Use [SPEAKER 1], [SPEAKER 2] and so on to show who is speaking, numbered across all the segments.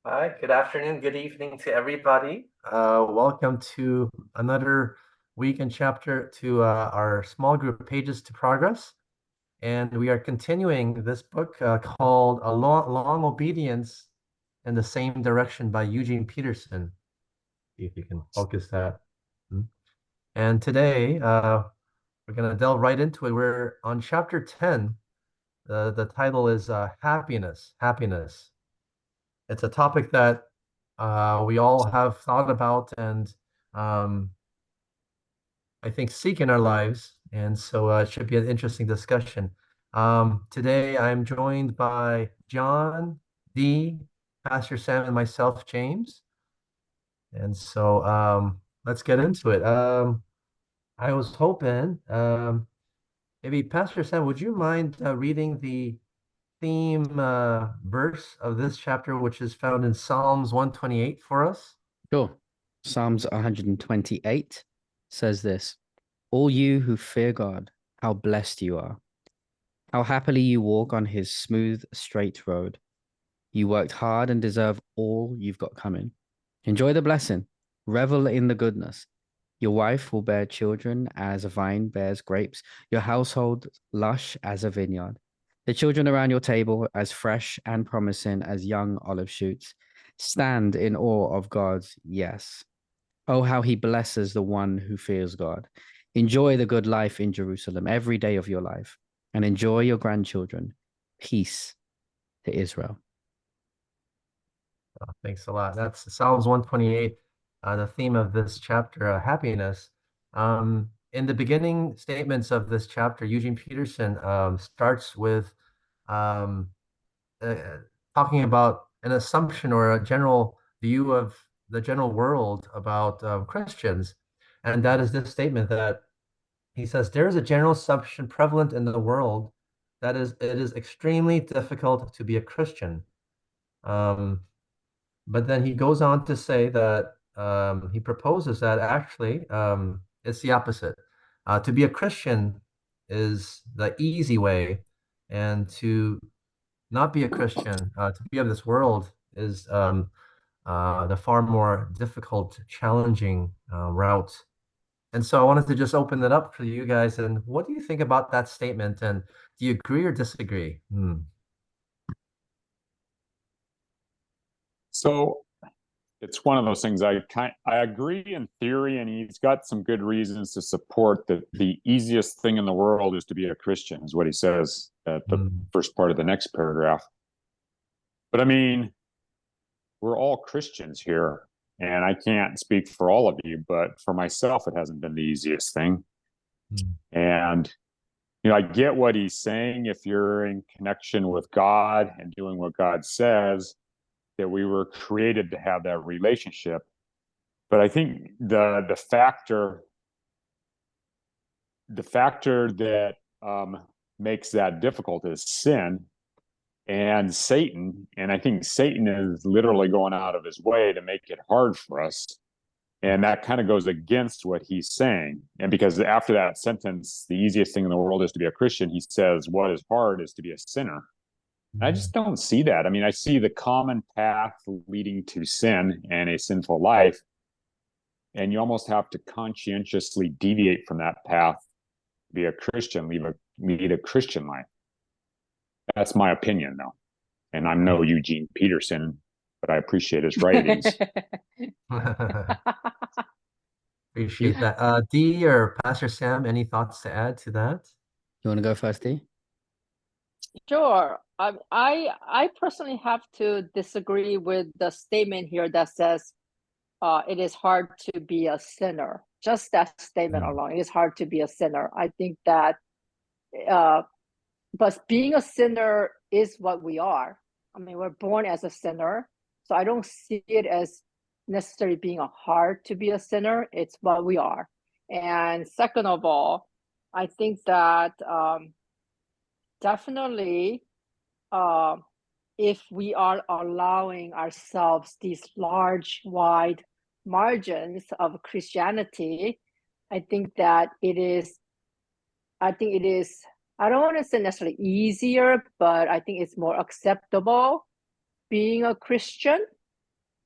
[SPEAKER 1] Hi, good afternoon, good evening to everybody. Welcome to another week and chapter to our small group Pages to Progress. And we are continuing this book called A Long Obedience in the Same Direction by Eugene Peterson. See if you can focus that. Hmm. And today we're going to delve right into it. We're on chapter 10. The title is Happiness. Happiness. It's a topic that we all have thought about and um, I think seek in our lives. And so it should be an interesting discussion. Today I'm joined by John, Dee, Pastor Sam, and myself, James. And so let's get into it. I was hoping maybe Pastor Sam, would you mind reading the theme verse of this chapter, which is found in Psalms 128 for us?
[SPEAKER 2] Sure. Psalms 128 says this: All you who fear God, how blessed you are. How happily you walk on his smooth, straight road. You worked hard and deserve all you've got coming. Enjoy the blessing, revel in the goodness. Your wife will bear children as a vine bears grapes, your household lush as a vineyard. The children around your table as fresh and promising as young olive shoots. Stand in awe of God's yes. Oh, how he blesses the one who fears God. Enjoy the good life in Jerusalem every day of your life, and enjoy your grandchildren. Peace to Israel.
[SPEAKER 1] Thanks a lot. That's Psalms 128, the theme of this chapter, happiness. In the beginning statements of this chapter, Eugene Peterson starts with um, uh, talking about an assumption or a general view of the general world about Christians. And that is this statement that he says, there is a general assumption prevalent in the world that it is extremely difficult to be a Christian. Um, but then he goes on to say that he proposes that actually it's the opposite. To be a Christian is the easy way, and to not be a Christian, to be of this world, is the far more difficult, challenging route. And so I wanted to just open it up for you guys. And what do you think about that statement? And do you agree or disagree? Hmm.
[SPEAKER 3] So it's one of those things I agree in theory, and he's got some good reasons to support that the easiest thing in the world is to be a Christian, is what he says at the
[SPEAKER 1] Hmm.
[SPEAKER 3] first part of the next paragraph. But I mean, we're all Christians here, and I can't speak for all of you, but for myself, it hasn't been the easiest thing.
[SPEAKER 1] Hmm.
[SPEAKER 3] And I get what he's saying. If you're in connection with God and doing what God says, that we were created to have that relationship. But I think the factor that makes that difficult is sin and Satan. And I think Satan is literally going out of his way to make it hard for us. And that kind of goes against what he's saying. And because after that sentence, the easiest thing in the world is to be a Christian, he says, what is hard is to be a sinner. I
[SPEAKER 1] Hmm.
[SPEAKER 3] just don't see that. I mean, I see the common path leading to sin and a sinful life, and you almost have to conscientiously deviate from that path, be a Christian, lead a Christian life. That's my opinion, though. And I'm no Eugene Peterson, but I appreciate his writings.
[SPEAKER 1] Appreciate that. Dee or Pastor Sam, any thoughts to add to that?
[SPEAKER 2] You want to go first, D?
[SPEAKER 4] Sure. I personally have to disagree with the statement here that says it is hard to be a sinner. Just that statement
[SPEAKER 1] Mm.
[SPEAKER 4] alone, it is hard to be a sinner. I think that, uh, but being a sinner is what we are. I mean, we're born as a sinner, so I don't see it as necessarily being a hard to be a sinner. It's what we are. And second of all, I think that definitely uh, if we are allowing ourselves these large, wide margins of Christianity, I think that it is, I don't want to say necessarily easier, but I think it's more acceptable being a Christian.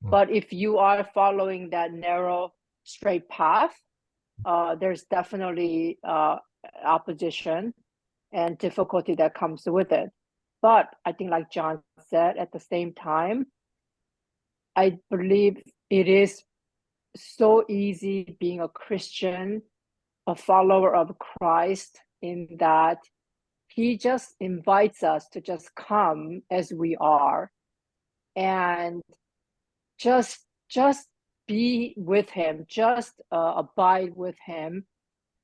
[SPEAKER 4] But if you are following that narrow, straight path, there's definitely opposition and difficulty that comes with it. But I think, like John said, at the same time, I believe it is so easy being a Christian, a follower of Christ, in that he just invites us to just come as we are and just be with him, just abide with him.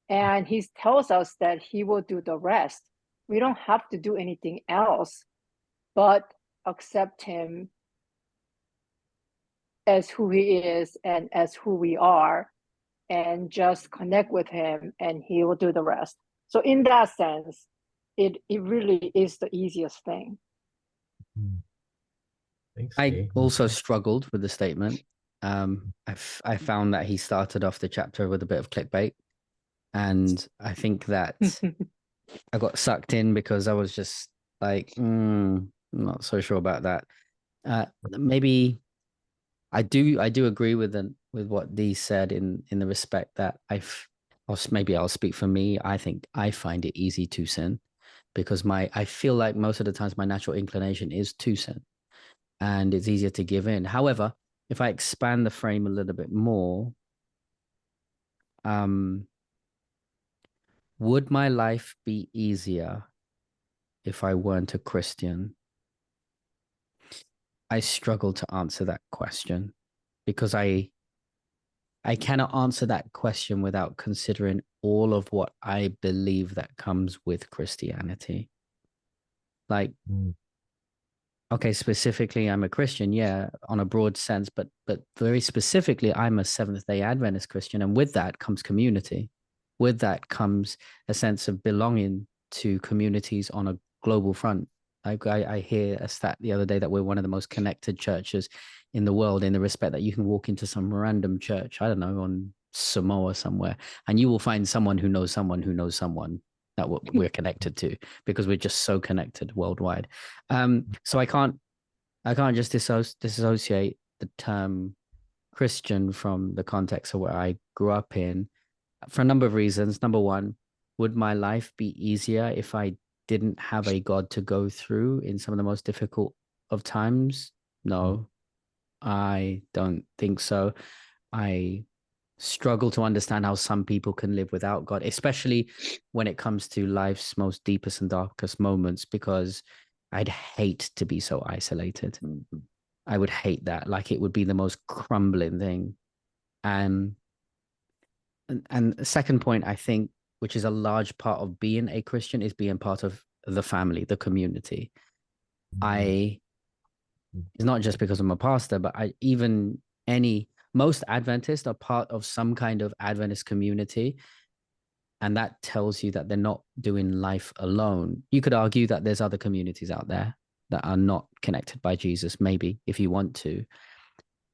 [SPEAKER 4] And he tells us that he will do the rest. We don't have to do anything else but accept him as who he is and as who we are, and just connect with him, and he will do the rest. So in that sense, it really is the easiest thing.
[SPEAKER 1] Thanks,
[SPEAKER 2] I
[SPEAKER 1] Kay.
[SPEAKER 2] also struggled with the statement. I found that he started off the chapter with a bit of clickbait, and I think that I got sucked in because I was just like, I'm not so sure about that. Maybe I do agree with what Dee said in the respect that maybe I'll speak for me. I think I find it easy to sin because I feel like most of the times my natural inclination is to sin, and it's easier to give in. However, if I expand the frame a little bit more, would my life be easier if I weren't a Christian? I struggle to answer that question because I cannot answer that question without considering all of what I believe that comes with Christianity. Like, okay, specifically, I'm a Christian, yeah, on a broad sense, but very specifically, I'm a Seventh-day Adventist Christian, and with that comes community. With that comes a sense of belonging to communities on a global front. I hear a stat the other day that we're one of the most connected churches in the world, in the respect that you can walk into some random church, I don't know, on Samoa somewhere, and you will find someone who knows someone who knows someone that we're connected to, because we're just so connected worldwide. So I can't just disassociate the term Christian from the context of where I grew up in, for a number of reasons. Number one, would my life be easier if I didn't have a God to go through in some of the most difficult of times? No, I don't think so. I struggle to understand how some people can live without God, especially when it comes to life's most deepest and darkest moments, because I'd hate to be so isolated. I would hate that. Like, it would be the most crumbling thing. And the second point, I think, which is a large part of being a Christian, is being part of the family, the community. It's not just because I'm a pastor, but most Adventists are part of some kind of Adventist community. And that tells you that they're not doing life alone. You could argue that there's other communities out there that are not connected by Jesus, maybe, if you want to.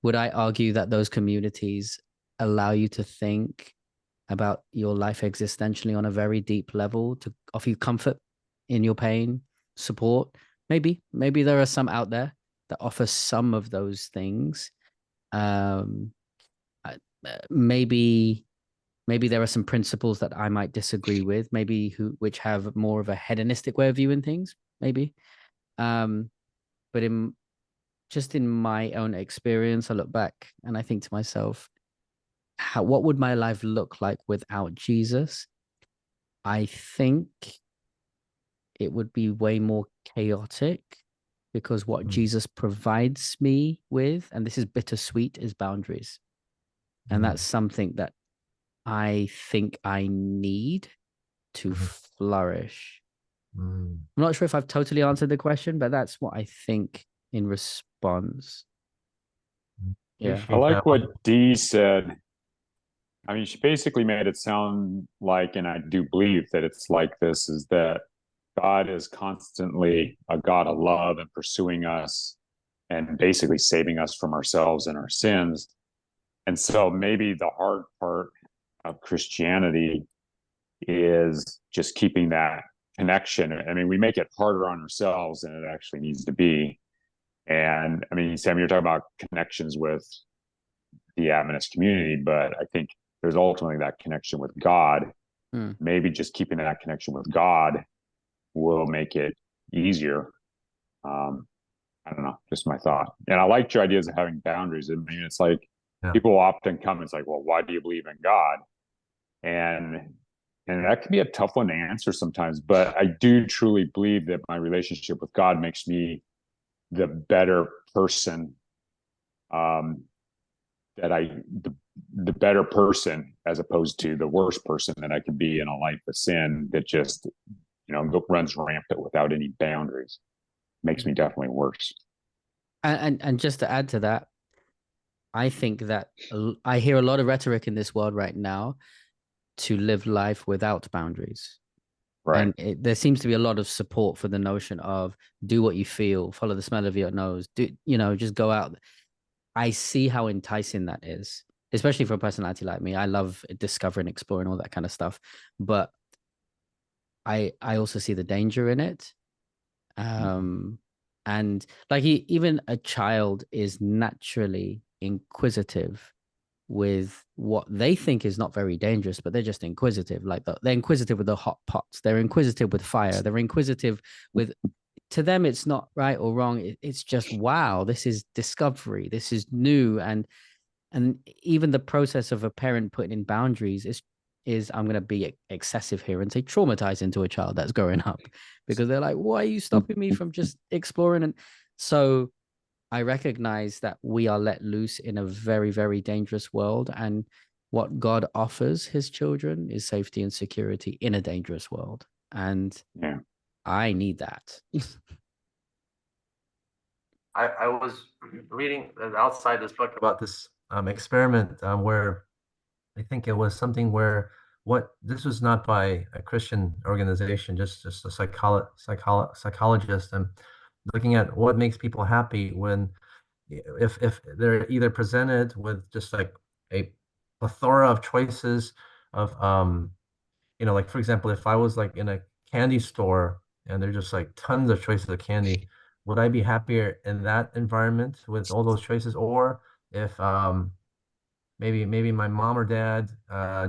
[SPEAKER 2] Would I argue that those communities allow you to think about your life existentially on a very deep level, to offer you comfort in your pain, support? Maybe there are some out there that offer some of those things. Maybe there are some principles that I might disagree with, which have more of a hedonistic way of viewing things, maybe. But in my own experience, I look back and I think to myself, what would my life look like without Jesus? I think it would be way more chaotic, because what Jesus provides me with, and this is bittersweet, is boundaries. And that's something that I think I need to flourish. I'm not sure if I've totally answered the question, but that's what I think in response. Yeah.
[SPEAKER 3] I like what Dee said. I mean, she basically made it sound like, and I do believe that it's like this, is that God is constantly a God of love and pursuing us and basically saving us from ourselves and our sins. And so maybe the hard part of Christianity is just keeping that connection. I mean, we make it harder on ourselves than it actually needs to be. And I mean, Sam, you're talking about connections with the Adventist community, but I think there's ultimately that connection with God.
[SPEAKER 2] Mm.
[SPEAKER 3] Maybe just keeping that connection with God will make it easier. Um, I don't know, just my thought. And I liked your ideas of having boundaries. I mean, it's like
[SPEAKER 1] Yeah.
[SPEAKER 3] people often come, it's like, well, why do you believe in God? And that can be a tough one to answer sometimes, but I do truly believe that my relationship with God makes me the better person, um, that the better person as opposed to the worst person that I can be in a life of sin that just, runs rampant without any boundaries. Makes me definitely worse.
[SPEAKER 2] And just to add to that, I think that I hear a lot of rhetoric in this world right now to live life without boundaries.
[SPEAKER 3] Right.
[SPEAKER 2] And there seems to be a lot of support for the notion of do what you feel, follow the smell of your nose, just go out. I see how enticing that is, especially for a personality like me. I love discovering, exploring, all that kind of stuff. But I also see the danger in it. And like even a child is naturally inquisitive with what they think is not very dangerous, but they're just inquisitive. Like they're inquisitive with the hot pots. They're inquisitive with fire. They're inquisitive with, to them, it's not right or wrong. It's just, wow, this is discovery. This is new. And even the process of a parent putting in boundaries is I'm going to be excessive here and say traumatizing to a child that's growing up because they're like, why are you stopping me from just exploring? And so I recognize that we are let loose in a very, very dangerous world. And what God offers his children is safety and security in a dangerous world. And
[SPEAKER 3] Yeah.
[SPEAKER 2] I need that.
[SPEAKER 1] I was reading outside this book about this experiment where I think it was something where what this was not by a Christian organization, just a psychologist, and looking at what makes people happy when if they're either presented with just like a plethora of choices of like for example, if I was like in a candy store and there's just like tons of choices of candy, would I be happier in that environment with all those choices? Or if maybe my mom or dad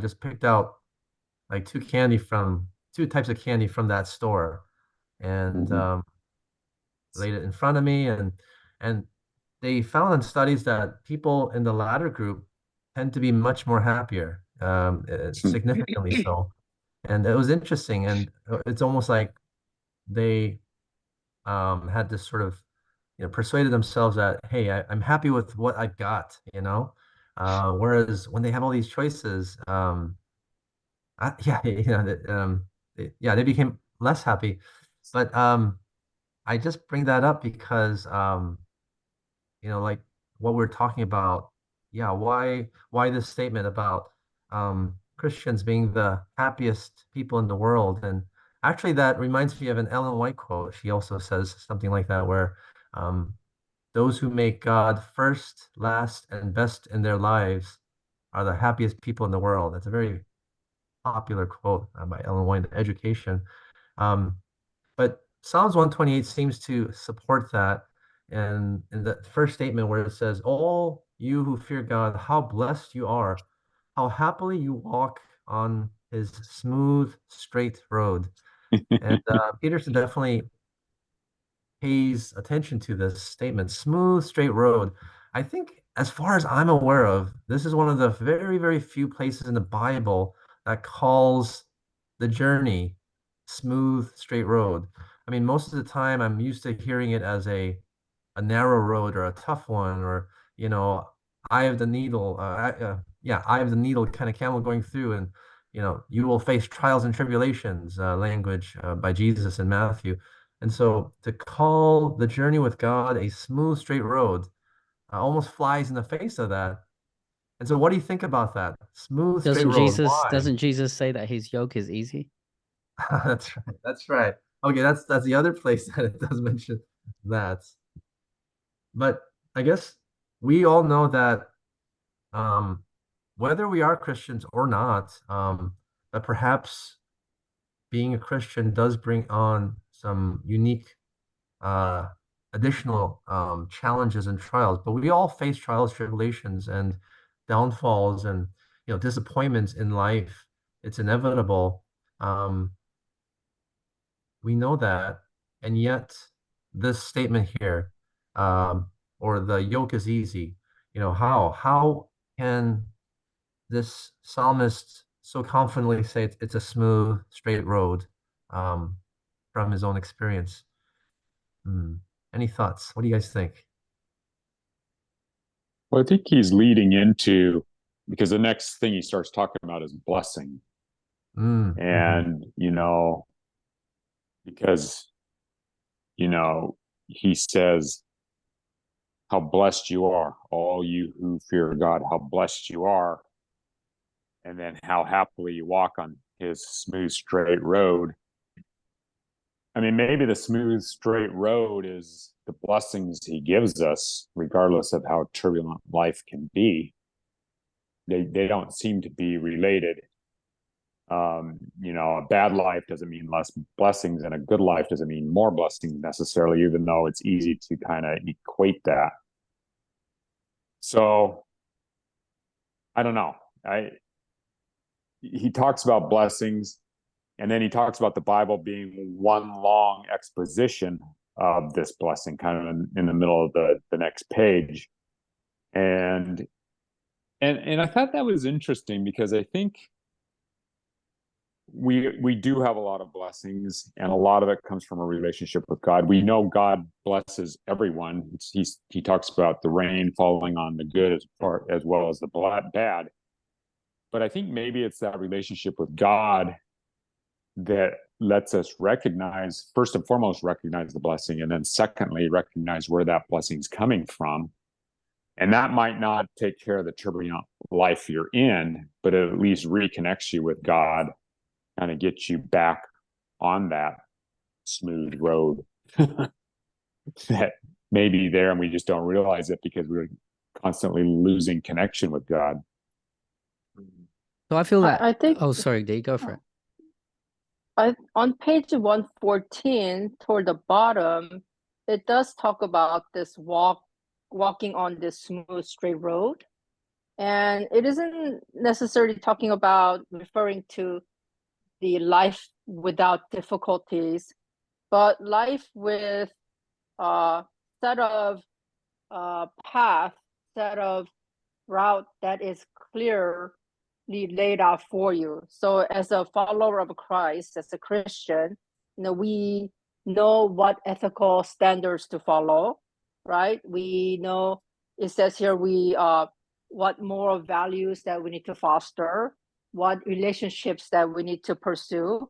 [SPEAKER 1] just picked out like two types of candy from that store and
[SPEAKER 3] Mm-hmm.
[SPEAKER 1] laid it in front of me and they found in studies that people in the latter group tend to be much more happier, significantly so. And it was interesting, and it's almost like they had this sort of, persuaded themselves that, hey, I'm happy with what I've got, whereas when they have all these choices, yeah, yeah, they became less happy. But I just bring that up because like what we're talking about, yeah, why this statement about Christians being the happiest people in the world? And actually that reminds me of an Ellen White quote. She also says something like that, where um, those who make God first, last, and best in their lives are the happiest people in the world. That's a very popular quote by Ellen White in Education. Um, but Psalms 128 seems to support that. And in the first statement where it says, all you who fear God, how blessed you are, how happily you walk on his smooth, straight road. And Peterson definitely pays attention to this statement, smooth, straight road. I think, as far as I'm aware of, this is one of the very, very few places in the Bible that calls the journey smooth, straight road. I mean, most of the time I'm used to hearing it as a narrow road or a tough one, or, eye of the needle, yeah, eye of the needle kind of camel going through, and, you will face trials and tribulations, language by Jesus in Matthew. And so to call the journey with God a smooth, straight road almost flies in the face of that. And so what do you think about that? Smooth, straight
[SPEAKER 2] Doesn't
[SPEAKER 1] road.
[SPEAKER 2] Jesus
[SPEAKER 1] Why?
[SPEAKER 2] doesn't Jesus say that his yoke is easy?
[SPEAKER 1] That's right. That's right. Okay, that's the other place that it does mention that. But I guess we all know that um, whether we are Christians or not, that perhaps being a Christian does bring on some unique uh, additional challenges and trials. But we all face trials, tribulations, and downfalls, and disappointments in life. It's inevitable. We know that, and yet this statement here, or the yoke is easy. How can this psalmist so confidently say it's a smooth, straight road from his own experience? Any thoughts? What do you guys think?
[SPEAKER 3] Well, I think he's leading into, because the next thing he starts talking about is blessing.
[SPEAKER 1] Mm-hmm.
[SPEAKER 3] And, because, he says, how blessed you are, all you who fear God, how blessed you are. And then how happily you walk on his smooth, straight road. I mean, maybe the smooth, straight road is the blessings he gives us, regardless of how turbulent life can be. They don't seem to be related. A bad life doesn't mean less blessings, and a good life doesn't mean more blessings necessarily, even though it's easy to kind of equate that. So I don't know. He talks about blessings, and then he talks about the Bible being one long exposition of this blessing, kind of in the middle of the next page. And I thought that was interesting, because I think we do have a lot of blessings, and a lot of it comes from a relationship with God. We know God blesses everyone. He talks about the rain falling on the good as well as the bad. But I think maybe it's that relationship with God that lets us recognize, first and foremost, recognize the blessing, and then secondly, recognize where that blessing's coming from. And that might not take care of the turbulent life you're in, but it at least reconnects you with God, kind of gets you back on that smooth road that may be there, and we just don't realize it because we're constantly losing connection with God.
[SPEAKER 2] So I feel that
[SPEAKER 4] I think.
[SPEAKER 2] Oh, sorry, Dee, go for it.
[SPEAKER 4] On page 114, toward the bottom, it does talk about this walking on this smooth, straight road. And it isn't necessarily talking about referring to the life without difficulties, but life with a set of path, set of route that is clearly laid out for you. So as a follower of Christ, as a Christian, we know what ethical standards to follow, right? We know, it says here, what moral values that we need to foster, what relationships that we need to pursue,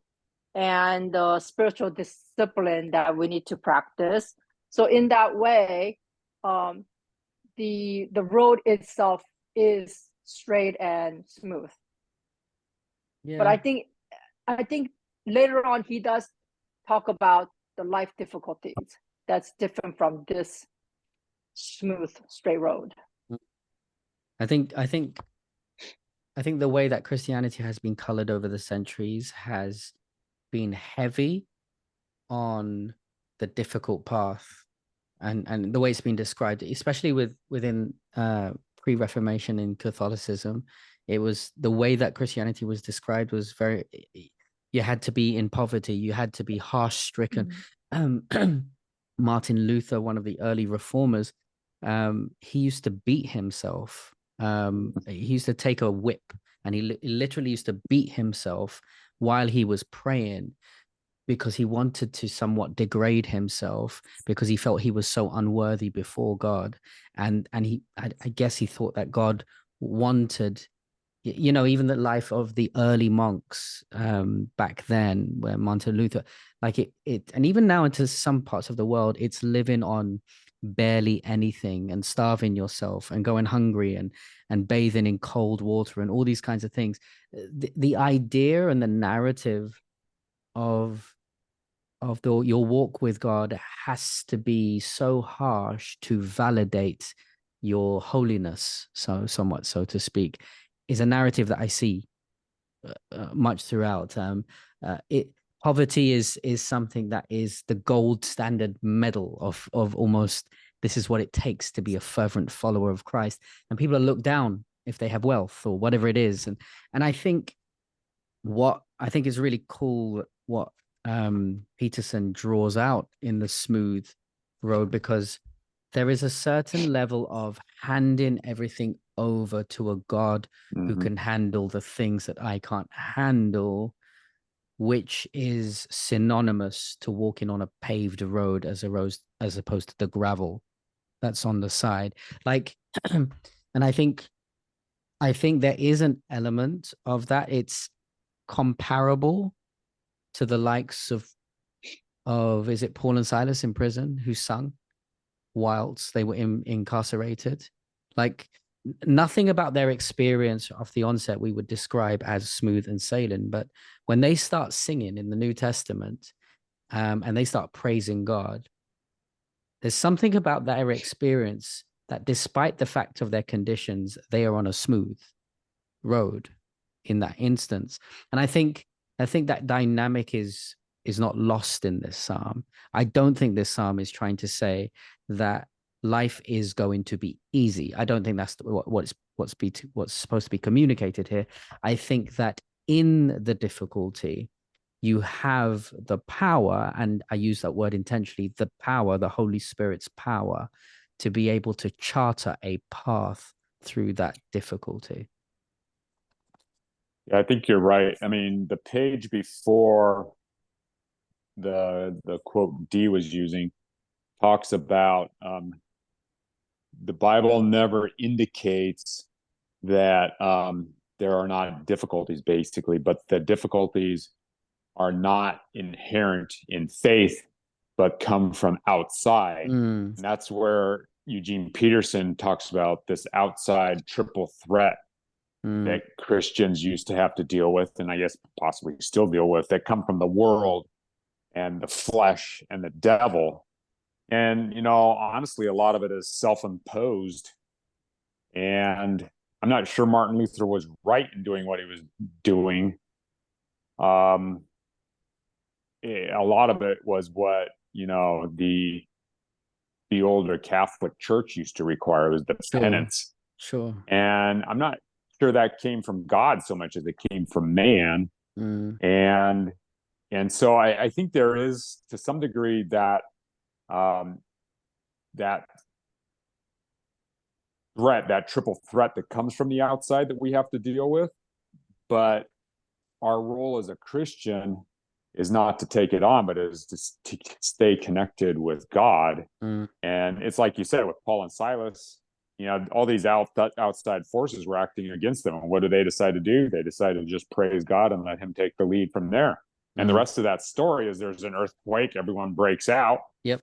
[SPEAKER 4] and the spiritual discipline that we need to practice. So in that way, the road itself is straight and smooth.
[SPEAKER 2] Yeah.
[SPEAKER 4] But I think later on he does talk about the life difficulties that's different from this smooth, straight road.
[SPEAKER 2] I think the way that Christianity has been colored over the centuries has been heavy on the difficult path, and the way it's been described, especially within pre-Reformation in Catholicism. It was the way that Christianity was described was very, you had to be in poverty, you had to be harsh stricken. Martin Luther, one of the early reformers, he used to beat himself. He used to take a whip, and he literally used to beat himself while he was praying, because he wanted to somewhat degrade himself, because he felt he was so unworthy before God. And I guess he thought that God wanted, even the life of the early monks back then, where Martin Luther, like and even now into some parts of the world, it's living on barely anything and starving yourself and going hungry and bathing in cold water and all these kinds of things. The idea and the narrative of your walk with God has to be so harsh to validate your holiness, so somewhat, so to speak, is a narrative that I see much throughout. poverty is something that is the gold standard medal of almost, this is what it takes to be a fervent follower of Christ. And people are looked down if they have wealth or whatever it is. And I think what I think is really cool what Peterson draws out in the smooth road, because there is a certain level of handing everything over to a God who can handle the things that I can't handle, which is synonymous to walking on a paved road as opposed to the gravel that's on the side. Like, and I think there is an element of that. It's comparable to the likes of is it Paul and Silas in prison who sung whilst they were incarcerated? Like, nothing about their experience of the onset we would describe as smooth and sailing, but when they start singing in the New Testament, and they start praising God, there's something about their experience that, despite the fact of their conditions, they are on a smooth road in that instance. And I think that dynamic is not lost in this psalm. I don't think this psalm is trying to say that life is going to be easy. I don't think that's what's supposed to be communicated here. I think that in the difficulty, you have the power, and I use that word intentionally, the power, the Holy Spirit's power, to be able to charter a path through that difficulty.
[SPEAKER 3] Yeah, I think you're right. I mean, the page before the quote D was using talks about the Bible never indicates that there are not difficulties, basically, but the difficulties are not inherent in faith, but come from outside. And that's where Eugene Peterson talks about this outside triple threat that Christians used to have to deal with, and I guess possibly still deal with, that come from the world and the flesh and the devil. And, honestly, a lot of it is self-imposed. And I'm not sure Martin Luther was right in doing what he was doing. A lot of it was what, the older Catholic Church used to require, was the penance.
[SPEAKER 2] Sure.
[SPEAKER 3] And I'm not sure that came from God so much as it came from man. And so I think there is, to some degree, that that threat, that triple threat that comes from the outside that we have to deal with. But our role as a Christian is not to take it on, but is to stay connected with God. And it's like you said with Paul and Silas, all these outside forces were acting against them. And what do they decide to do? They decided to just praise God and let him take the lead from there. And the rest of that story is there's an earthquake, everyone breaks out.
[SPEAKER 2] Yep.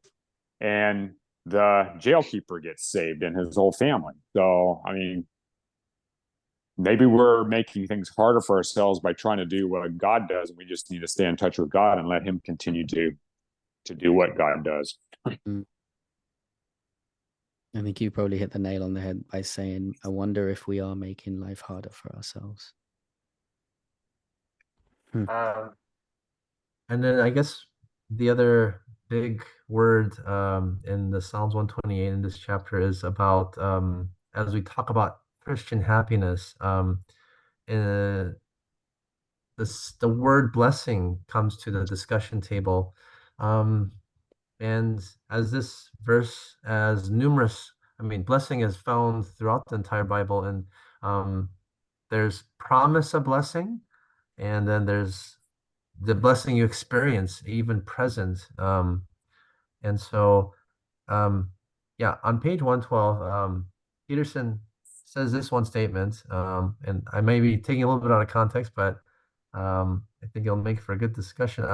[SPEAKER 3] And the jailkeeper gets saved and his whole family. So, I mean, maybe we're making things harder for ourselves by trying to do what God does. And we just need to stay in touch with God and let him continue to do what God does.
[SPEAKER 2] I think you probably hit the nail on the head by saying, I wonder if we are making life harder for ourselves.
[SPEAKER 1] And then I guess the other big word in the Psalms 128 in this chapter is about, as we talk about Christian happiness, the word blessing comes to the discussion table. And as this verse, as numerous, blessing is found throughout the entire Bible, and there's promise of blessing, and then there's the blessing you experience, even present. And so, yeah, on page 112, Peterson says this one statement, and I may be taking a little bit out of context, but I think it'll make for a good discussion.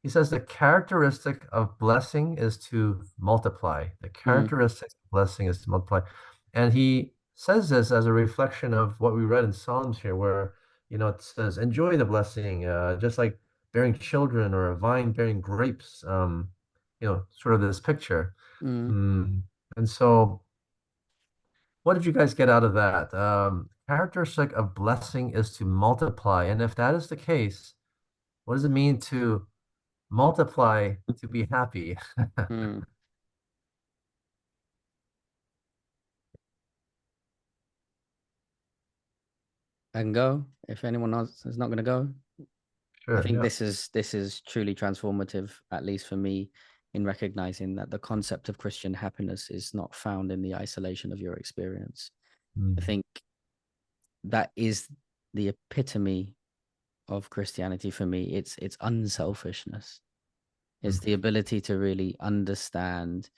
[SPEAKER 1] He says the characteristic of blessing is to multiply. The characteristic of blessing is to multiply. And he says this as a reflection of what we read in Psalms here, where, it says, enjoy the blessing, just like bearing children or a vine bearing grapes, sort of this picture. And so what did you guys get out of that? Characteristic of blessing is to multiply. And if that is the case, what does it mean to multiply to be happy.
[SPEAKER 2] Mm. I can go if anyone else is not going to go. I
[SPEAKER 1] Sure,
[SPEAKER 2] think
[SPEAKER 1] yeah.
[SPEAKER 2] this is truly transformative, at least for me, in recognizing that the concept of Christian happiness is not found in the isolation of your experience. I think that is the epitome of Christianity for me. It's unselfishness. It's the ability to really understand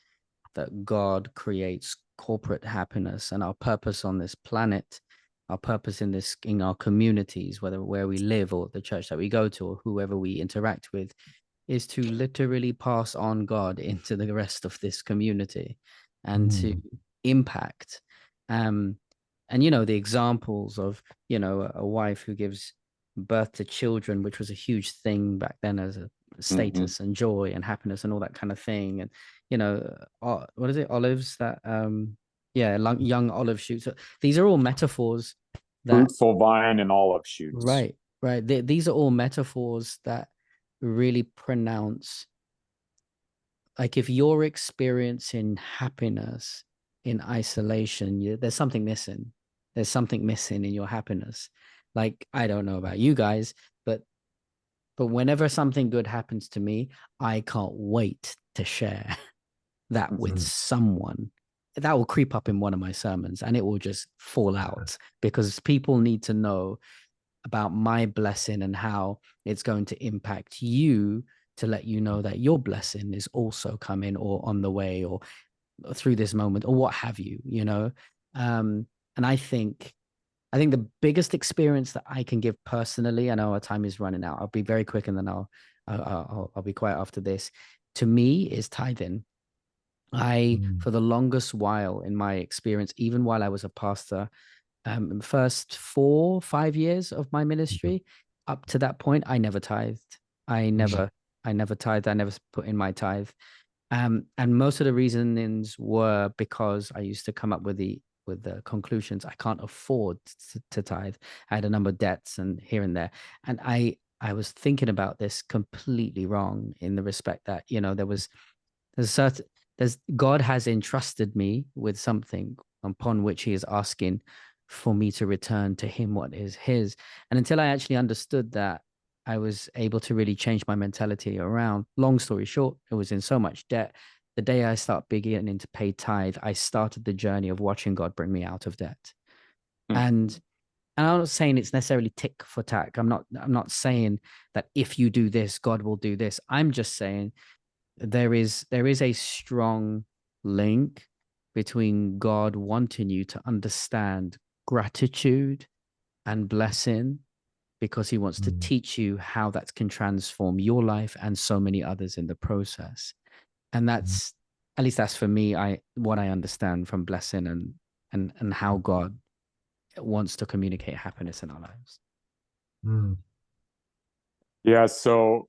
[SPEAKER 2] that God creates corporate happiness, and our purpose on this planet, our purpose in our communities, whether where we live or the church that we go to or whoever we interact with, is to literally pass on God into the rest of this community and to impact. And the examples of a wife who gives birth to children, which was a huge thing back then as a status and joy and happiness and all that kind of thing. And what is it, olives that young olive shoots. These are all metaphors that
[SPEAKER 3] Fruitful vine and olive shoots.
[SPEAKER 2] right. These are all metaphors that really pronounce, like, if you're experiencing happiness in isolation, there's something missing. There's something missing in your happiness. Like, I don't know about you guys, but whenever something good happens to me, I can't wait to share that with someone. That will creep up in one of my sermons and it will just fall out because people need to know about my blessing and how it's going to impact you, to let you know that your blessing is also coming or on the way or through this moment or what have you. And I think the biggest experience that I can give personally, I know our time is running out, I'll be very quick and then I'll be quiet after this, to me is tithing. For the longest while in my experience, even while I was a pastor, first 4-5 years of my ministry, up to that point, I never tithed. I never tithed. I never put in my tithe. And most of the reasonings were because I used to come up with the conclusions I can't afford to tithe. I had a number of debts and here and there, and I was thinking about this completely wrong in the respect that God has entrusted me with something upon which he is asking for me to return to him what is his. And until I actually understood that, I was able to really change my mentality around. Long story short, I was in so much debt. The day I start beginning to pay tithe, I started the journey of watching God bring me out of debt. And I'm not saying it's necessarily tick for tack. I'm not saying that if you do this, God will do this. I'm just saying there is a strong link between God wanting you to understand gratitude and blessing, because he wants to teach you how that can transform your life and so many others in the process. And that's, at least that's for me, what I understand from blessing and how God wants to communicate happiness in our lives.
[SPEAKER 3] Yeah, so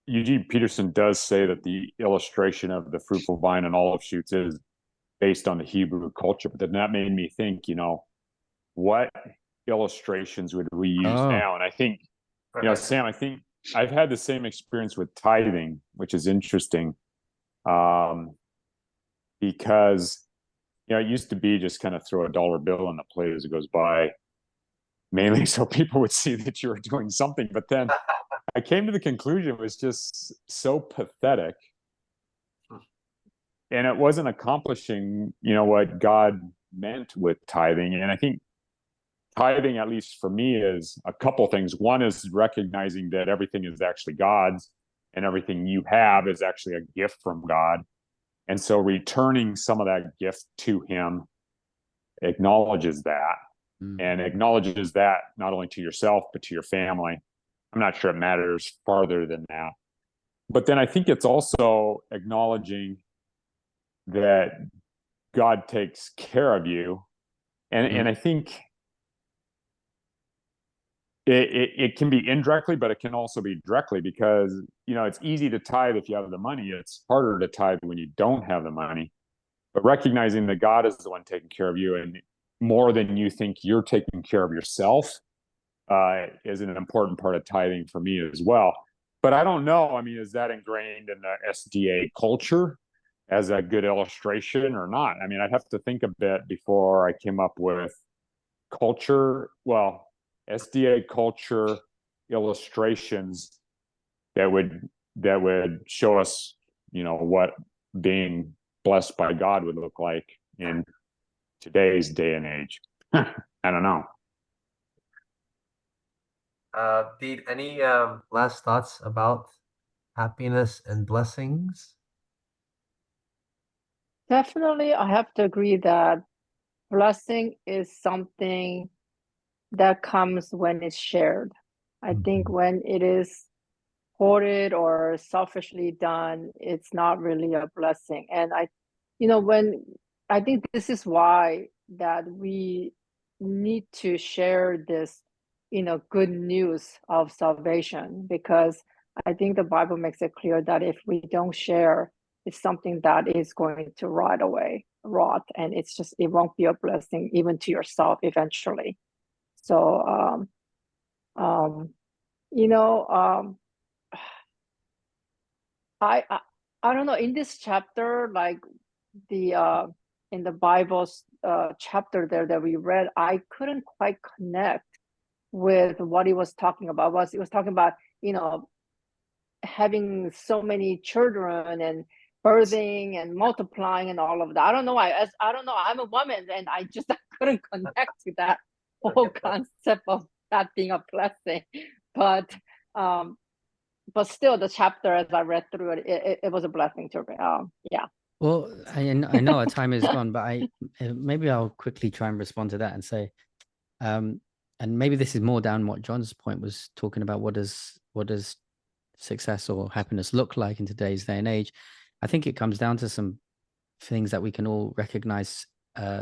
[SPEAKER 3] Eugene Peterson does say that the illustration of the fruitful vine and olive shoots is based on the Hebrew culture. But then that made me think, what illustrations would we use now? And I think, Sam, I think I've had the same experience with tithing, which is interesting, because it used to be just kind of throw a dollar bill on the plate as it goes by, mainly so people would see that you were doing something. But then I came to the conclusion it was just so pathetic, and it wasn't accomplishing, what God meant with tithing. And I think tithing, at least for me, is a couple things. One is recognizing that everything is actually God's and everything you have is actually a gift from God. And so returning some of that gift to him acknowledges that, and acknowledges that not only to yourself, but to your family. I'm not sure it matters farther than that. But then I think it's also acknowledging that God takes care of you. And I think it can be indirectly, but it can also be directly, because, it's easy to tithe if you have the money. It's harder to tithe when you don't have the money. But recognizing that God is the one taking care of you, and more than you think you're taking care of yourself, is an important part of tithing for me as well. But I don't know. I mean, is that ingrained in the SDA culture as a good illustration or not? I mean, I'd have to think a bit before I came up with culture, well, SDA culture illustrations that would show us, what being blessed by God would look like in today's day and age. I don't know.
[SPEAKER 1] Did any last thoughts about happiness and blessings?
[SPEAKER 4] Definitely, I have to agree that blessing is something that comes when it's shared. I think when it is hoarded or selfishly done, it's not really a blessing. And when I think this is why that we need to share this, good news of salvation, because I think the Bible makes it clear that if we don't share, it's something that is going to rot, and it won't be a blessing even to yourself eventually. So, you know, I don't know, in this chapter, like the in the Bible's chapter there that we read, I couldn't quite connect with what he was talking about. He was talking about, having so many children and birthing and multiplying and all of that. I don't know. I don't know. I'm a woman, and I just couldn't connect to that whole concept of that being a blessing. But still, the chapter, as I read through it was a blessing to me. Yeah.
[SPEAKER 2] Well, I know our time is gone, but maybe I'll quickly try and respond to that and say, and maybe this is more down what John's point was talking about. What does success or happiness look like in today's day and age? I think it comes down to some things that we can all recognize,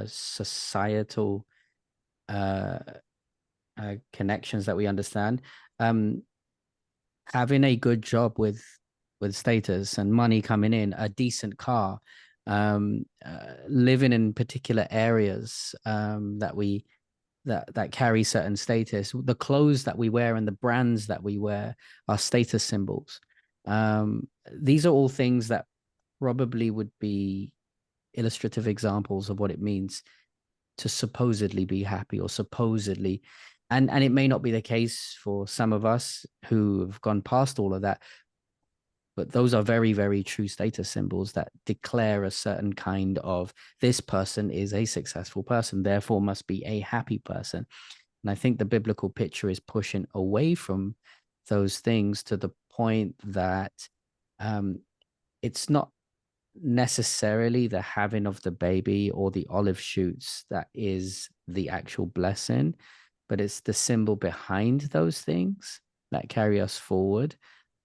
[SPEAKER 2] societal connections that we understand. Having a good job with status and money coming in, a decent car, living in particular areas that carry certain status, the clothes that we wear and the brands that we wear are status symbols. These are all things that probably would be illustrative examples of what it means to supposedly be happy, or supposedly, and it may not be the case for some of us who have gone past all of that, but those are very, very true status symbols that declare a certain kind of, this person is a successful person, therefore must be a happy person. And I think the biblical picture is pushing away from those things to the point that it's not necessarily the having of the baby or the olive shoots that is the actual blessing, but it's the symbol behind those things that carry us forward.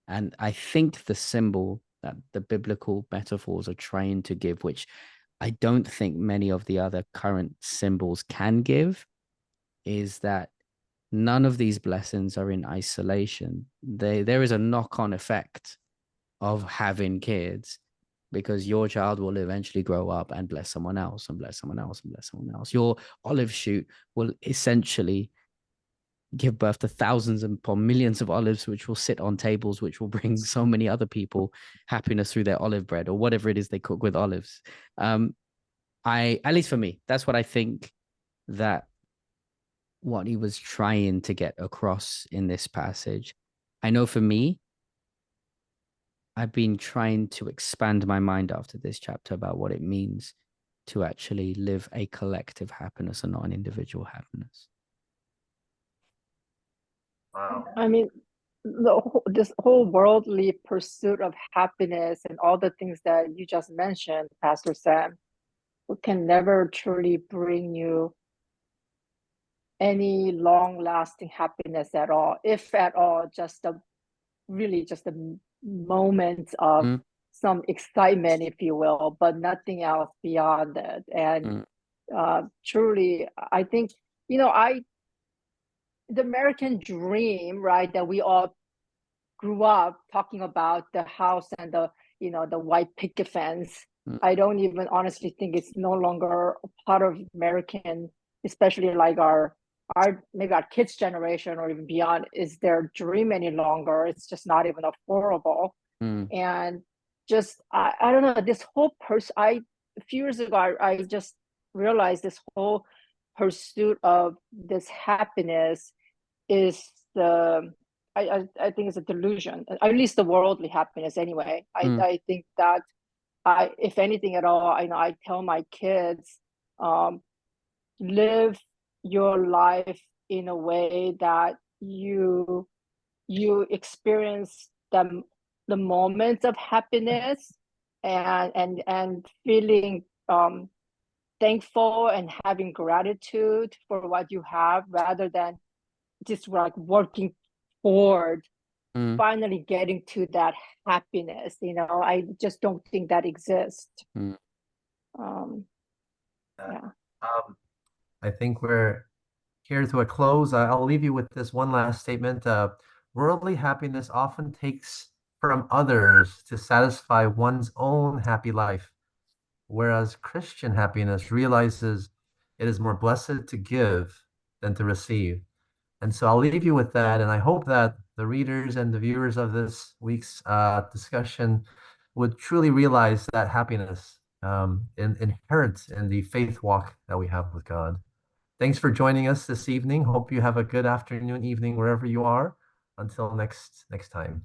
[SPEAKER 2] And I think the symbol that the biblical metaphors are trying to give, which I don't think many of the other current symbols can give, is that none of these blessings are in isolation. There is a knock-on effect of having kids, because your child will eventually grow up and bless someone else and bless someone else and bless someone else. Your olive shoot will essentially give birth to thousands and millions of olives, which will sit on tables, which will bring so many other people happiness through their olive bread or whatever it is they cook with olives. At least for me, that's what I think that what he was trying to get across in this passage. I know for me, I've been trying to expand my mind after this chapter about what it means to actually live a collective happiness and not an individual happiness.
[SPEAKER 1] Wow.
[SPEAKER 4] I mean, this whole worldly pursuit of happiness and all the things that you just mentioned, Pastor Sam, can never truly bring you any long-lasting happiness at all, if at all, just a moment of some excitement, if you will, but nothing else beyond it. And truly, I think, the American dream, right, that we all grew up talking about, the house and the white picket fence. I don't even honestly think it's no longer a part of American, especially like our maybe our kids' generation or even beyond is their dream any longer. It's just not even affordable. And just I don't know, this whole person, a few years ago I just realized this whole pursuit of this happiness is I think it's a delusion, at least the worldly happiness anyway. I think that if anything at all, I tell my kids, live your life in a way that you experience the moments of happiness and feeling thankful and having gratitude for what you have, rather than just like working toward finally getting to that happiness. I just don't think that exists. Yeah.
[SPEAKER 1] I think we're here to a close. I'll leave you with this one last statement. Worldly happiness often takes from others to satisfy one's own happy life, whereas Christian happiness realizes it is more blessed to give than to receive. And so I'll leave you with that. And I hope that the readers and the viewers of this week's discussion would truly realize that happiness inherent in the faith walk that we have with God. Thanks for joining us this evening. Hope you have a good afternoon, evening, wherever you are. Until next time.